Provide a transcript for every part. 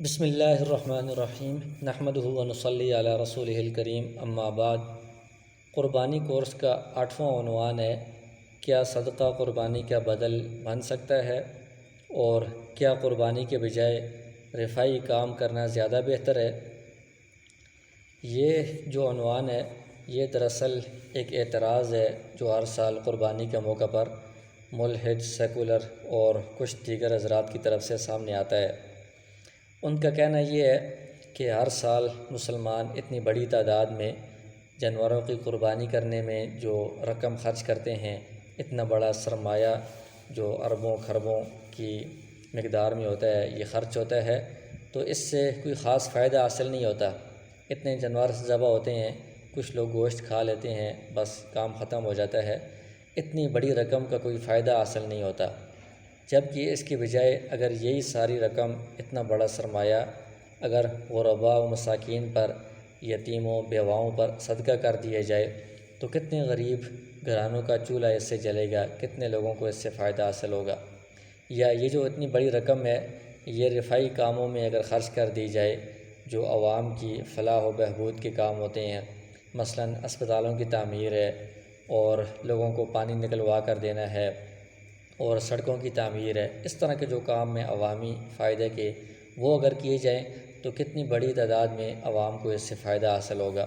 بسم اللہ الرحمن الرحیم نحمدہ و نصلی علی رسولہ الکریم اما بعد۔ قربانی کورس کا 8واں عنوان ہے، کیا صدقہ قربانی کا بدل بن سکتا ہے اور کیا قربانی کے بجائے رفائی کام کرنا زیادہ بہتر ہے؟ یہ جو عنوان ہے یہ دراصل ایک اعتراض ہے جو ہر سال قربانی کے موقع پر ملحد، سیکولر اور کچھ دیگر حضرات کی طرف سے سامنے آتا ہے۔ ان کا کہنا یہ ہے کہ ہر سال مسلمان اتنی بڑی تعداد میں جانوروں کی قربانی کرنے میں جو رقم خرچ کرتے ہیں، اتنا بڑا سرمایہ جو اربوں خربوں کی مقدار میں ہوتا ہے، یہ خرچ ہوتا ہے، تو اس سے کوئی خاص فائدہ حاصل نہیں ہوتا۔ اتنے جانور ذبح ہوتے ہیں، کچھ لوگ گوشت کھا لیتے ہیں، بس کام ختم ہو جاتا ہے، اتنی بڑی رقم کا کوئی فائدہ حاصل نہیں ہوتا۔ جبکہ اس کے بجائے اگر یہی ساری رقم، اتنا بڑا سرمایہ اگر غرباء و مساکین پر، یتیموں بیواؤں پر صدقہ کر دیا جائے تو کتنے غریب گھرانوں کا چولہا اس سے جلے گا، کتنے لوگوں کو اس سے فائدہ حاصل ہوگا۔ یا یہ جو اتنی بڑی رقم ہے یہ رفائی کاموں میں اگر خرچ کر دی جائے جو عوام کی فلاح و بہبود کے کام ہوتے ہیں، مثلاً اسپتالوں کی تعمیر ہے اور لوگوں کو پانی نکلوا کر دینا ہے اور سڑکوں کی تعمیر ہے، اس طرح کے جو کام ہیں عوامی فائدے کے، وہ اگر کیے جائیں تو کتنی بڑی تعداد میں عوام کو اس سے فائدہ حاصل ہوگا۔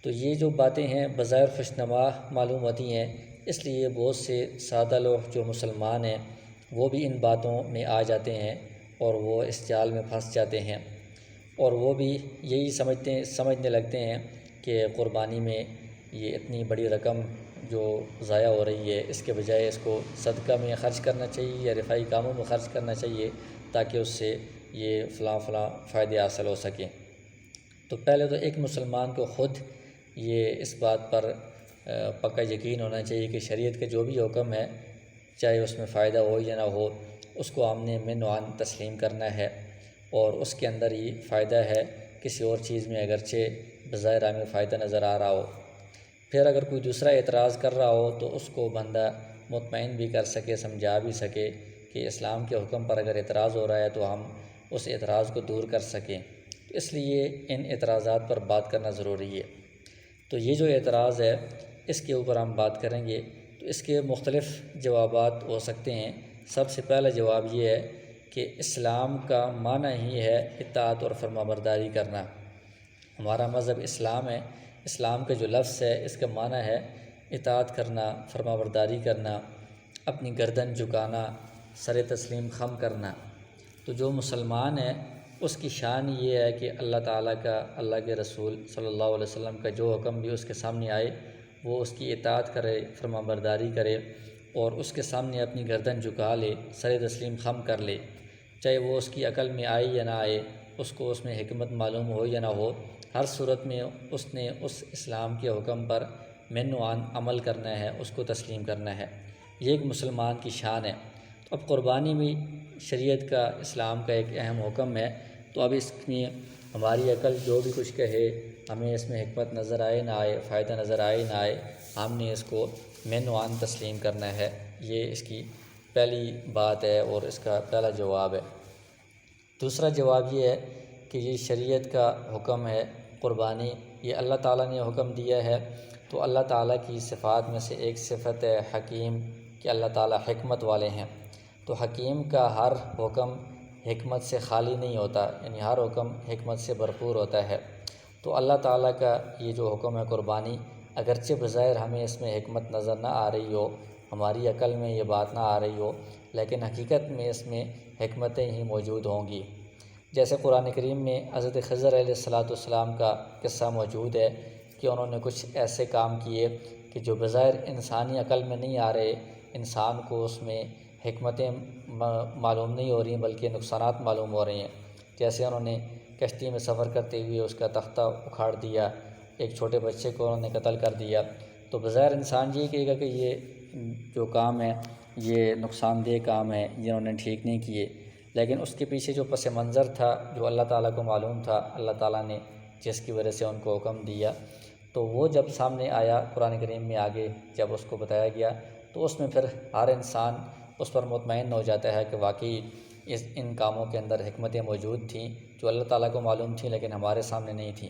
تو یہ جو باتیں ہیں بظاہر خوشنما معلوم ہوتی ہیں، اس لیے بہت سے سادہ لوگ جو مسلمان ہیں وہ بھی ان باتوں میں آ جاتے ہیں اور وہ اس جال میں پھنس جاتے ہیں، اور وہ بھی یہی سمجھنے لگتے ہیں کہ قربانی میں یہ اتنی بڑی رقم جو ضائع ہو رہی ہے، اس کے بجائے اس کو صدقہ میں خرچ کرنا چاہیے یا رفائی کاموں میں خرچ کرنا چاہیے تاکہ اس سے یہ فلاں فائدے حاصل ہو سکیں۔ تو پہلے تو ایک مسلمان کو خود یہ اس بات پر پکا یقین ہونا چاہیے کہ شریعت کا جو بھی حکم ہے، چاہے اس میں فائدہ ہو یا نہ ہو، اس کو ہم نے من و عن تسلیم کرنا ہے، اور اس کے اندر ہی فائدہ ہے، کسی اور چیز میں اگرچہ بظاہر ہمیں فائدہ نظر آ رہا ہو۔ پھر اگر کوئی دوسرا اعتراض کر رہا ہو تو اس کو بندہ مطمئن بھی کر سکے، سمجھا بھی سکے کہ اسلام کے حکم پر اگر اعتراض ہو رہا ہے تو ہم اس اعتراض کو دور کر سکیں۔ اس لیے ان اعتراضات پر بات کرنا ضروری ہے۔ تو یہ جو اعتراض ہے اس کے اوپر ہم بات کریں گے، تو اس کے مختلف جوابات ہو سکتے ہیں۔ سب سے پہلا جواب یہ ہے کہ اسلام کا معنی ہی ہے اطاعت اور فرمانبرداری کرنا۔ ہمارا مذہب اسلام ہے، اسلام کا جو لفظ ہے اس کا معنی ہے اطاعت کرنا، فرمانبرداری کرنا، اپنی گردن جھکانا، سر تسلیم خم کرنا۔ تو جو مسلمان ہے اس کی شان یہ ہے کہ اللہ تعالیٰ کا، اللہ کے رسول صلی اللہ علیہ وسلم کا جو حکم بھی اس کے سامنے آئے وہ اس کی اطاعت کرے، فرمانبرداری کرے اور اس کے سامنے اپنی گردن جھکا لے، سر تسلیم خم کر لے، چاہے وہ اس کی عقل میں آئے یا نہ آئے، اس کو اس میں حکمت معلوم ہو یا نہ ہو، ہر صورت میں اس نے اس اسلام کے حکم پر من و عن عمل کرنا ہے، اس کو تسلیم کرنا ہے۔ یہ ایک مسلمان کی شان ہے۔ تو اب قربانی بھی شریعت کا، اسلام کا ایک اہم حکم ہے، تو اب اس میں ہماری عقل جو بھی کچھ کہے، ہمیں اس میں حکمت نظر آئے نہ آئے، فائدہ نظر آئے نہ آئے، ہم نے اس کو من و عن تسلیم کرنا ہے۔ یہ اس کی پہلی بات ہے اور اس کا پہلا جواب ہے۔ دوسرا جواب یہ ہے کہ یہ شریعت کا حکم ہے، قربانی یہ اللہ تعالیٰ نے حکم دیا ہے، تو اللہ تعالیٰ کی صفات میں سے ایک صفت ہے حکیم، کہ اللہ تعالیٰ حکمت والے ہیں۔ تو حکیم کا ہر حکم حکمت سے خالی نہیں ہوتا، یعنی ہر حکم حکمت سے بھرپور ہوتا ہے۔ تو اللہ تعالیٰ کا یہ جو حکم ہے قربانی، اگرچہ بظاہر ہمیں اس میں حکمت نظر نہ آ رہی ہو، ہماری عقل میں یہ بات نہ آ رہی ہو، لیکن حقیقت میں اس میں حکمتیں ہی موجود ہوں گی۔ جیسے قرآن کریم میں حضرت خضر علیہ السلام کا قصہ موجود ہے کہ انہوں نے کچھ ایسے کام کیے کہ جو بظاہر انسانی عقل میں نہیں آ رہے، انسان کو اس میں حکمتیں معلوم نہیں ہو رہی بلکہ نقصانات معلوم ہو رہے ہیں۔ جیسے انہوں نے کشتی میں سفر کرتے ہوئے اس کا تختہ اکھاڑ دیا، ایک چھوٹے بچے کو انہوں نے قتل کر دیا، تو بظاہر انسان یہ کہے گا کہ یہ جو کام ہے یہ نقصان دہ کام ہے، یہ انہوں نے ٹھیک نہیں کیے، لیکن اس کے پیچھے جو پس منظر تھا جو اللہ تعالیٰ کو معلوم تھا، اللہ تعالیٰ نے جس کی وجہ سے ان کو حکم دیا، تو وہ جب سامنے آیا قرآن کریم میں آگے جب اس کو بتایا گیا، تو اس میں پھر ہر انسان اس پر مطمئن ہو جاتا ہے کہ واقعی ان کاموں کے اندر حکمتیں موجود تھیں جو اللہ تعالیٰ کو معلوم تھیں لیکن ہمارے سامنے نہیں تھیں۔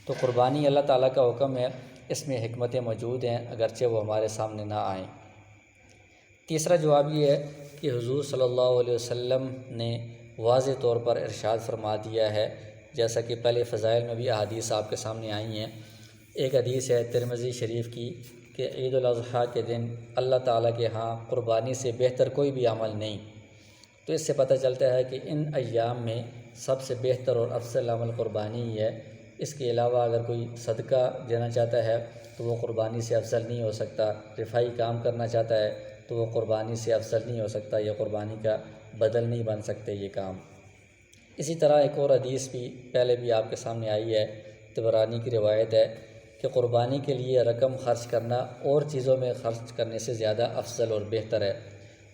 تو قربانی اللہ تعالیٰ کا حکم ہے، اس میں حکمتیں موجود ہیں اگرچہ وہ ہمارے سامنے نہ آئیں۔ تیسرا جواب یہ ہے کہ حضور صلی اللہ علیہ وسلم نے واضح طور پر ارشاد فرما دیا ہے، جیسا کہ پہلے فضائل میں بھی احادیث آپ کے سامنے آئی ہیں۔ ایک حدیث ہے ترمذی شریف کی کہ عید الاضحیٰ کے دن اللہ تعالیٰ کے ہاں قربانی سے بہتر کوئی بھی عمل نہیں۔ تو اس سے پتہ چلتا ہے کہ ان ایام میں سب سے بہتر اور افضل عمل قربانی ہی ہے۔ اس کے علاوہ اگر کوئی صدقہ دینا چاہتا ہے تو وہ قربانی سے افضل نہیں ہو سکتا، رفائی کام کرنا چاہتا ہے تو وہ قربانی سے افضل نہیں ہو سکتا، یہ قربانی کا بدل نہیں بن سکتے یہ کام۔ اسی طرح ایک اور حدیث بھی پہلے بھی آپ کے سامنے آئی ہے، طبرانی کی روایت ہے کہ قربانی کے لیے رقم خرچ کرنا اور چیزوں میں خرچ کرنے سے زیادہ افضل اور بہتر ہے۔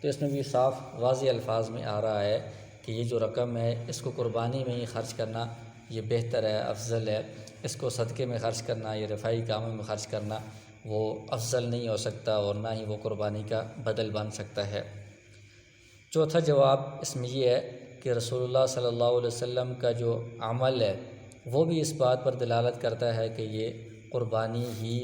تو اس میں بھی صاف واضح الفاظ میں آ رہا ہے کہ یہ جو رقم ہے اس کو قربانی میں ہی خرچ کرنا یہ بہتر ہے، افضل ہے۔ اس کو صدقے میں خرچ کرنا یا رفائی کاموں میں خرچ کرنا وہ افضل نہیں ہو سکتا اور نہ ہی وہ قربانی کا بدل بن سکتا ہے۔ چوتھا جواب اس میں یہ ہے کہ رسول اللہ صلی اللہ علیہ وسلم کا جو عمل ہے وہ بھی اس بات پر دلالت کرتا ہے کہ یہ قربانی ہی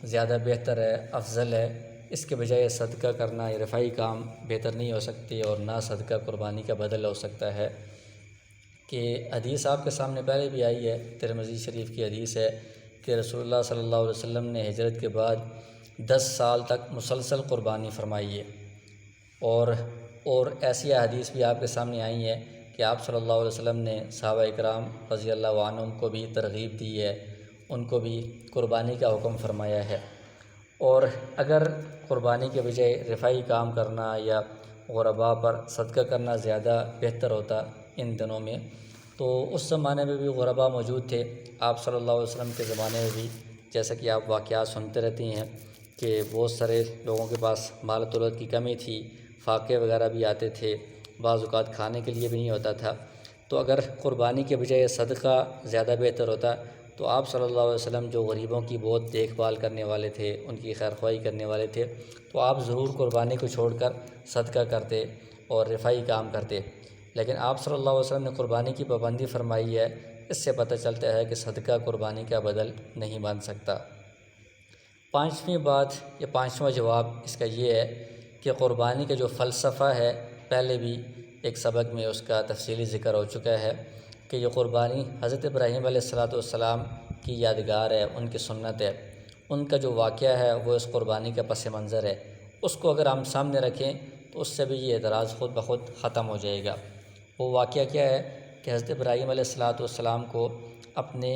زیادہ بہتر ہے، افضل ہے۔ اس کے بجائے صدقہ کرنا یا رفائی کام بہتر نہیں ہو سکتے اور نہ صدقہ قربانی کا بدل ہو سکتا ہے۔ کہ حدیث آپ کے سامنے پہلے بھی آئی ہے، ترمذی شریف کی حدیث ہے کہ رسول اللہ صلی اللہ علیہ وسلم نے ہجرت کے بعد 10 سال تک مسلسل قربانی فرمائی ہے۔ اور ایسی حدیث بھی آپ کے سامنے آئی ہیں کہ آپ صلی اللہ علیہ وسلم نے صحابہ اکرام رضی اللہ عنہم کو بھی ترغیب دی ہے، ان کو بھی قربانی کا حکم فرمایا ہے۔ اور اگر قربانی کے بجائے رفائی کام کرنا یا غرباء پر صدقہ کرنا زیادہ بہتر ہوتا ان دنوں میں، تو اس زمانے میں بھی غرباء موجود تھے۔ آپ صلی اللہ علیہ وسلم کے زمانے میں بھی جیسا کہ آپ واقعات سنتے رہتی ہیں کہ بہت سارے لوگوں کے پاس مال و دولت کی کمی تھی، فاقے وغیرہ بھی آتے تھے، بعض اوقات کھانے کے لیے بھی نہیں ہوتا تھا۔ تو اگر قربانی کے بجائے صدقہ زیادہ بہتر ہوتا تو آپ صلی اللہ علیہ وسلم جو غریبوں کی بہت دیکھ بھال کرنے والے تھے، ان کی خیرخواہی کرنے والے تھے، تو آپ ضرور قربانی کو چھوڑ کر صدقہ کرتے اور رفائی کام کرتے۔ لیکن آپ صلی اللہ علیہ وسلم نے قربانی کی پابندی فرمائی ہے، اس سے پتہ چلتا ہے کہ صدقہ قربانی کا بدل نہیں بن سکتا۔ پانچویں بات یا پانچواں جواب اس کا یہ ہے کہ قربانی کا جو فلسفہ ہے پہلے بھی ایک سبق میں اس کا تفصیلی ذکر ہو چکا ہے کہ یہ قربانی حضرت ابراہیم علیہ السلام کی یادگار ہے، ان کی سنت ہے، ان کا جو واقعہ ہے وہ اس قربانی کا پس منظر ہے۔ اس کو اگر ہم سامنے رکھیں تو اس سے بھی یہ اعتراض خود بخود ختم ہو جائے گا۔ وہ واقعہ کیا ہے کہ حضرت ابراہیم علیہ السلام کو اپنے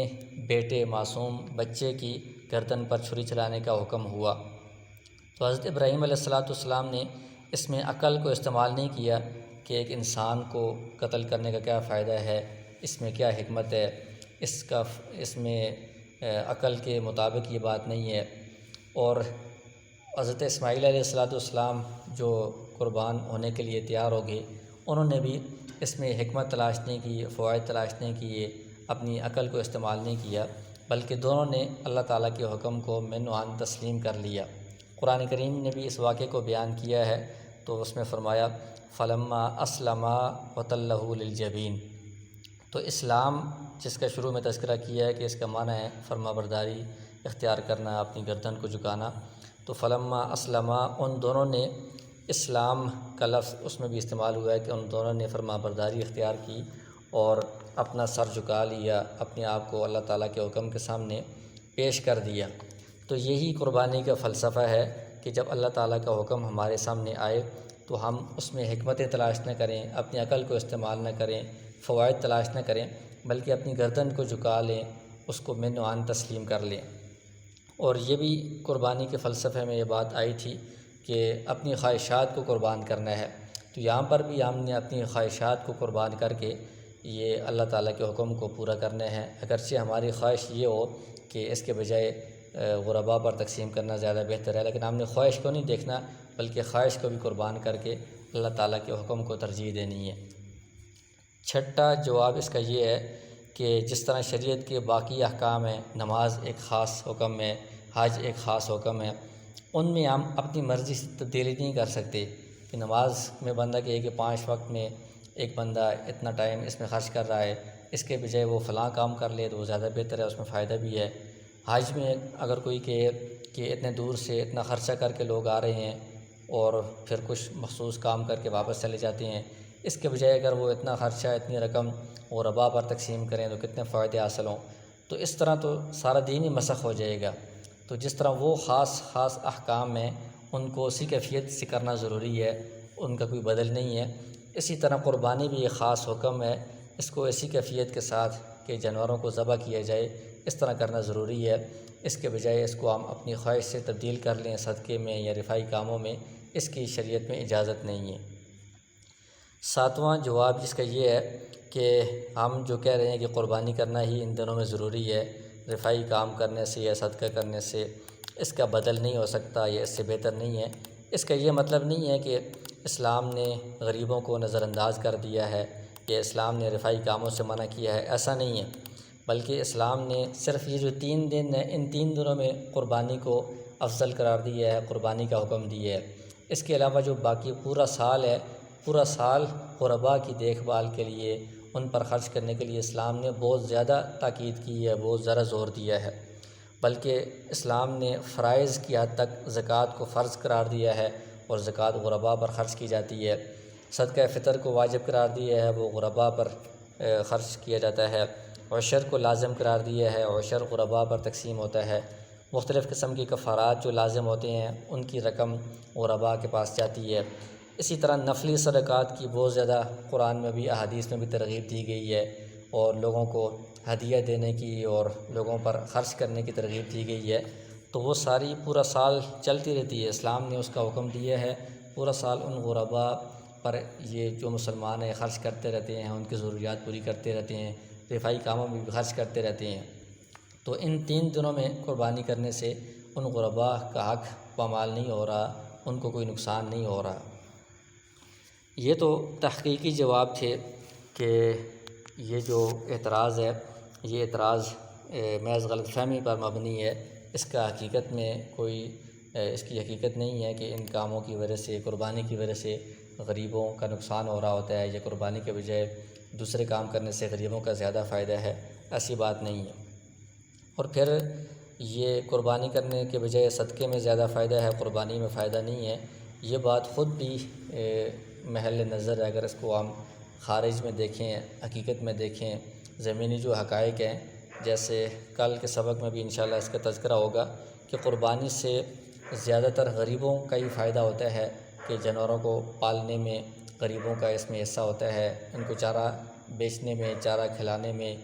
بیٹے معصوم بچے کی گردن پر چھری چلانے کا حکم ہوا، تو حضرت ابراہیم علیہ السلام نے اس میں عقل کو استعمال نہیں کیا کہ ایک انسان کو قتل کرنے کا کیا فائدہ ہے، اس میں کیا حکمت ہے، اس میں عقل کے مطابق یہ بات نہیں ہے۔ اور حضرت اسماعیل علیہ السلام جو قربان ہونے کے لیے تیار ہو گئے، انہوں نے بھی اس میں حکمت تلاش نہیں کی، فوائد تلاش نہیں کیے، اپنی عقل کو استعمال نہیں کیا، بلکہ دونوں نے اللہ تعالیٰ کے حکم کو من و عن تسلیم کر لیا۔ قرآن کریم نے بھی اس واقعے کو بیان کیا ہے تو اس میں فرمایا فلما اسلما وتلہ للجبین۔ تو اسلام جس کا شروع میں تذکرہ کیا ہے کہ اس کا معنی ہے فرما برداری اختیار کرنا، اپنی گردن کو جھکانا، تو فلما اسلما ان دونوں نے، اسلام کا لفظ اس میں بھی استعمال ہوا ہے کہ ان دونوں نے فرما برداری اختیار کی اور اپنا سر جھکا لیا، اپنے آپ کو اللہ تعالیٰ کے حکم کے سامنے پیش کر دیا۔ تو یہی قربانی کا فلسفہ ہے کہ جب اللہ تعالیٰ کا حکم ہمارے سامنے آئے تو ہم اس میں حکمتیں تلاش نہ کریں، اپنی عقل کو استعمال نہ کریں، فوائد تلاش نہ کریں، بلکہ اپنی گردن کو جھکا لیں، اس کو من و عن تسلیم کر لیں۔ اور یہ بھی قربانی کے فلسفے میں یہ بات آئی تھی کہ اپنی خواہشات کو قربان کرنا ہے۔ تو یہاں پر بھی ہم نے اپنی خواہشات کو قربان کر کے یہ اللہ تعالیٰ کے حکم کو پورا کرنا ہے، اگرچہ ہماری خواہش یہ ہو کہ اس کے بجائے غرباء پر تقسیم کرنا زیادہ بہتر ہے، لیکن ہم نے خواہش کو نہیں دیکھنا بلکہ خواہش کو بھی قربان کر کے اللہ تعالیٰ کے حکم کو ترجیح دینی ہے۔ چھٹا جواب اس کا یہ ہے کہ جس طرح شریعت کے باقی احکام ہیں، نماز ایک خاص حکم ہے، حج ایک خاص حکم ہے، ان میں ہم اپنی مرضی سے تبدیلی نہیں کر سکتے کہ نماز میں بندہ کہے کہ 5 وقت میں ایک بندہ اتنا ٹائم اس میں خرچ کر رہا ہے، اس کے بجائے وہ فلاں کام کر لے تو وہ زیادہ بہتر ہے، اس میں فائدہ بھی ہے۔ حج میں اگر کوئی کہے کہ اتنے دور سے اتنا خرچہ کر کے لوگ آ رہے ہیں اور پھر کچھ مخصوص کام کر کے واپس چلے جاتے ہیں، اس کے بجائے اگر وہ اتنا خرچہ اتنی رقم غرباء پر تقسیم کریں تو کتنے فائدے حاصل ہوں۔ تو اس طرح تو سارا دین ہی مسخ ہو جائے گا۔ تو جس طرح وہ خاص احکام ہیں ان کو اسی کیفیت سے کرنا ضروری ہے، ان کا کوئی بدل نہیں ہے، اسی طرح قربانی بھی ایک خاص حکم ہے، اس کو اسی کیفیت کے ساتھ کہ جانوروں کو ذبح کیا جائے اس طرح کرنا ضروری ہے۔ اس کے بجائے اس کو ہم اپنی خواہش سے تبدیل کر لیں صدقے میں یا رفائی کاموں میں، اس کی شریعت میں اجازت نہیں ہے۔ ساتواں جواب جس کا یہ ہے کہ ہم جو کہہ رہے ہیں کہ قربانی کرنا ہی ان دنوں میں ضروری ہے، رفائی کام کرنے سے یا صدقہ کرنے سے اس کا بدل نہیں ہو سکتا یا اس سے بہتر نہیں ہے، اس کا یہ مطلب نہیں ہے کہ اسلام نے غریبوں کو نظر انداز کر دیا ہے یا اسلام نے رفائی کاموں سے منع کیا ہے، ایسا نہیں ہے، بلکہ اسلام نے صرف یہ جو 3 دن ہیں ان 3 دنوں میں قربانی کو افضل قرار دیا ہے، قربانی کا حکم دیا ہے۔ اس کے علاوہ جو باقی پورا سال ہے، پورا سال غرباء کی دیکھ بھال کے لیے، ان پر خرچ کرنے کے لیے اسلام نے بہت زیادہ تاکید کی ہے، بہت زیادہ زور دیا ہے، بلکہ اسلام نے فرائض کی حد تک زکوٰۃ کو فرض قرار دیا ہے اور زکوٰۃ غرباء پر خرچ کی جاتی ہے۔ صدقہ فطر کو واجب قرار دیا ہے، وہ غرباء پر خرچ کیا جاتا ہے۔ عشر کو لازم قرار دیا ہے، عشر غرباء پر تقسیم ہوتا ہے۔ مختلف قسم کی کفارات جو لازم ہوتے ہیں ان کی رقم غرباء کے پاس جاتی ہے۔ اسی طرح نفلی صدقات کی بہت زیادہ قرآن میں بھی احادیث میں بھی ترغیب دی گئی ہے اور لوگوں کو ہدیہ دینے کی اور لوگوں پر خرچ کرنے کی ترغیب دی گئی ہے۔ تو وہ ساری پورا سال چلتی رہتی ہے، اسلام نے اس کا حکم دیا ہے، پورا سال ان غرباء پر یہ جو مسلمان ہیں خرچ کرتے رہتے ہیں، ان کی ضروریات پوری کرتے رہتے ہیں، رفائی کاموں میں بھی خرچ کرتے رہتے ہیں۔ تو ان 3 دنوں میں قربانی کرنے سے ان غرباء کا حق پامال نہیں ہو رہا، ان کو کوئی نقصان نہیں ہو رہا۔ یہ تو تحقیقی جواب تھے کہ یہ جو اعتراض ہے یہ اعتراض محض غلط فہمی پر مبنی ہے، اس کا حقیقت میں کوئی اس کی حقیقت نہیں ہے کہ ان کاموں کی وجہ سے، قربانی کی وجہ سے غریبوں کا نقصان ہو رہا ہوتا ہے یا قربانی کے بجائے دوسرے کام کرنے سے غریبوں کا زیادہ فائدہ ہے، ایسی بات نہیں ہے۔ اور پھر یہ قربانی کرنے کے بجائے صدقے میں زیادہ فائدہ ہے، قربانی میں فائدہ نہیں ہے، یہ بات خود بھی محل نظر ہے۔ اگر اس کو ہم خارج میں دیکھیں، حقیقت میں دیکھیں، زمینی جو حقائق ہیں، جیسے کل کے سبق میں بھی انشاءاللہ اس کا تذکرہ ہوگا کہ قربانی سے زیادہ تر غریبوں کا ہی فائدہ ہوتا ہے کہ جانوروں کو پالنے میں غریبوں کا اس میں حصہ ہوتا ہے، ان کو چارہ بیچنے میں، چارہ کھلانے میں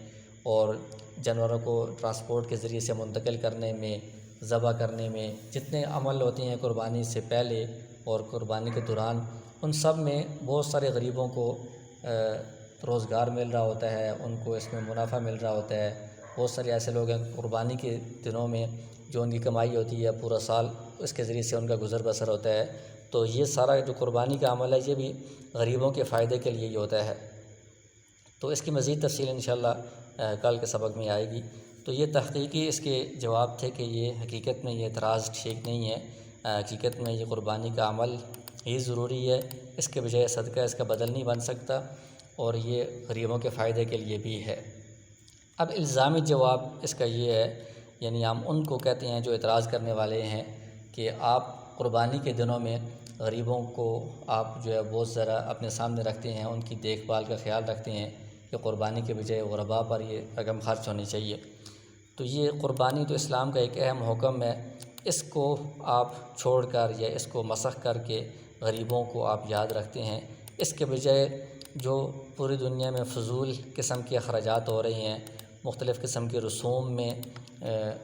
اور جانوروں کو ٹرانسپورٹ کے ذریعے سے منتقل کرنے میں، ذبح کرنے میں، جتنے عمل ہوتے ہیں قربانی سے پہلے اور قربانی کے دوران، ان سب میں بہت سارے غریبوں کو روزگار مل رہا ہوتا ہے، ان کو اس میں منافع مل رہا ہوتا ہے۔ بہت سارے ایسے لوگ ہیں قربانی کے دنوں میں جو ان کی کمائی ہوتی ہے پورا سال، اس کے ذریعے سے ان کا گزر بسر ہوتا ہے۔ تو یہ سارا جو قربانی کا عمل ہے یہ بھی غریبوں کے فائدے کے لیے ہی ہوتا ہے۔ تو اس کی مزید تفصیل انشاءاللہ کل کے سبق میں آئے گی۔ تو یہ تحقیقی اس کے جواب تھے کہ یہ حقیقت میں یہ اعتراض ٹھیک نہیں ہے، حقیقت میں یہ قربانی کا عمل ہی ضروری ہے، اس کے بجائے صدقہ اس کا بدل نہیں بن سکتا اور یہ غریبوں کے فائدے کے لیے بھی ہے۔ اب الزامی جواب اس کا یہ ہے، یعنی ہم ان کو کہتے ہیں جو اعتراض کرنے والے ہیں کہ آپ قربانی کے دنوں میں غریبوں کو آپ جو ہے بہت ذرا اپنے سامنے رکھتے ہیں، ان کی دیکھ بھال کا خیال رکھتے ہیں کہ قربانی کے بجائے غرباء پر یہ رقم خرچ ہونی چاہیے۔ تو یہ قربانی تو اسلام کا ایک اہم حکم ہے، اس کو آپ چھوڑ کر یا اس کو مسخ کر کے غریبوں کو آپ یاد رکھتے ہیں، اس کے بجائے جو پوری دنیا میں فضول قسم کے اخراجات ہو رہے ہیں، مختلف قسم کے رسوم میں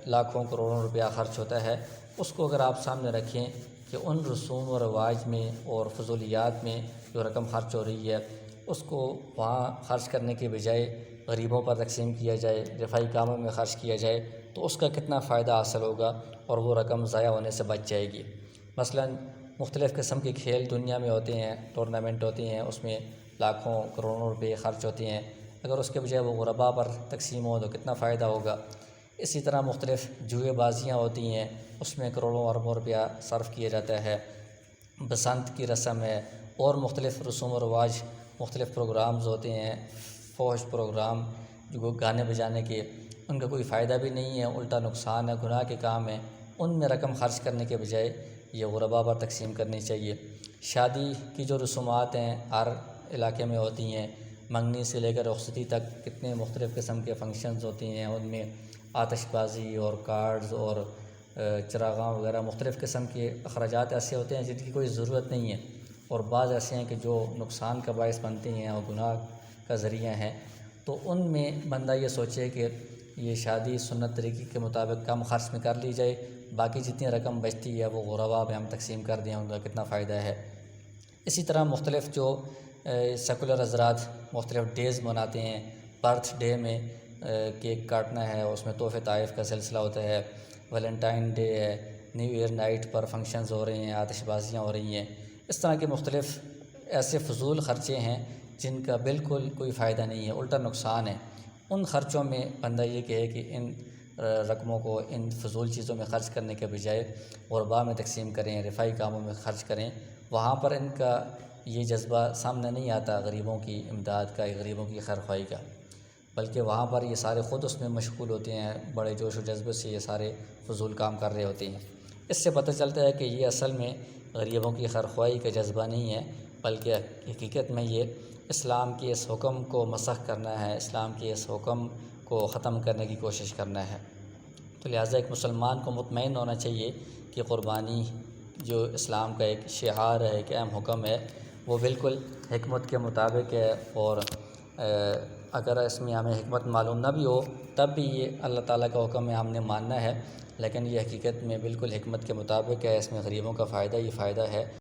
لاکھوں کروڑوں روپیہ خرچ ہوتا ہے، اس کو اگر آپ سامنے رکھیں کہ ان رسوم و رواج میں اور فضولیات میں جو رقم خرچ ہو رہی ہے اس کو وہاں خرچ کرنے کے بجائے غریبوں پر تقسیم کیا جائے، رفائی کاموں میں خرچ کیا جائے تو اس کا کتنا فائدہ حاصل ہوگا اور وہ رقم ضائع ہونے سے بچ جائے گی۔ مثلاً مختلف قسم کے کھیل دنیا میں ہوتے ہیں، ٹورنامنٹ ہوتے ہیں، اس میں لاکھوں کروڑوں روپے خرچ ہوتے ہیں، اگر اس کے بجائے وہ غرباء پر تقسیم ہو تو کتنا فائدہ ہوگا۔ اسی طرح مختلف جوئے بازیاں ہوتی ہیں، اس میں کروڑوں اربوں روپیہ صرف کیا جاتا ہے، بسنت کی رسم ہے اور مختلف رسوم و رواج مختلف پروگرامز ہوتے ہیں، فحش پروگرام جو گانے بجانے کے، ان کا کوئی فائدہ بھی نہیں ہے، الٹا نقصان ہے، گناہ کے کام ہیں۔ ان میں رقم خرچ کرنے کے بجائے یہ غرباء پر تقسیم کرنی چاہیے۔ شادی کی جو رسومات ہیں ہر علاقے میں ہوتی ہیں، منگنی سے لے کر رخصتی تک کتنے مختلف قسم کے فنکشنز ہوتے ہیں، ان میں آتش بازی اور کارڈز اور چراغاں وغیرہ مختلف قسم کے اخراجات ایسے ہوتے ہیں جن کی کوئی ضرورت نہیں ہے، اور بعض ایسے ہیں کہ جو نقصان کا باعث بنتے ہیں اور گناہ کا ذریعہ ہیں۔ تو ان میں بندہ یہ سوچے کہ یہ شادی سنت طریقے کے مطابق کم خرچ میں کر لی جائے، باقی جتنی رقم بچتی ہے وہ غرباء میں ہم تقسیم کر دیں، ان کا کتنا فائدہ ہے۔ اسی طرح مختلف جو سیکولر حضرات مختلف ڈیز مناتے ہیں، برتھ ڈے میں کیک کاٹنا ہے، اس میں تحفے تحائف کا سلسلہ ہوتا ہے، ویلنٹائن ڈے ہے، نیو ایئر نائٹ پر فنکشنز ہو رہے ہیں، آتش بازیاں ہو رہی ہیں، اس طرح کے مختلف ایسے فضول خرچے ہیں جن کا بالکل کوئی فائدہ نہیں ہے، الٹا نقصان ہے۔ ان خرچوں میں بندہ یہ کہے کہ ان رقموں کو ان فضول چیزوں میں خرچ کرنے کے بجائے غرباء میں تقسیم کریں، رفاہی کاموں میں خرچ کریں، وہاں پر ان کا یہ جذبہ سامنے نہیں آتا غریبوں کی امداد کا، غریبوں کی خیرخواہی کا، بلکہ وہاں پر یہ سارے خود اس میں مشغول ہوتے ہیں، بڑے جوش و جذبے سے یہ سارے فضول کام کر رہے ہوتے ہیں۔ اس سے پتہ چلتا ہے کہ یہ اصل میں غریبوں کی خیرخواہی کا جذبہ نہیں ہے، بلکہ حقیقت میں یہ اسلام کے اس حکم کو مسخ کرنا ہے، اسلام کے اس حکم کو ختم کرنے کی کوشش کرنا ہے۔ تو لہٰذا ایک مسلمان کو مطمئن ہونا چاہیے کہ قربانی جو اسلام کا ایک شعار ہے، ایک اہم حکم ہے، وہ بالکل حکمت کے مطابق ہے، اور اگر اس میں ہمیں حکمت معلوم نہ بھی ہو تب بھی یہ اللہ تعالیٰ کا حکم ہے، ہم نے ماننا ہے، لیکن یہ حقیقت میں بالکل حکمت کے مطابق ہے، اس میں غریبوں کا فائدہ ہی فائدہ ہے۔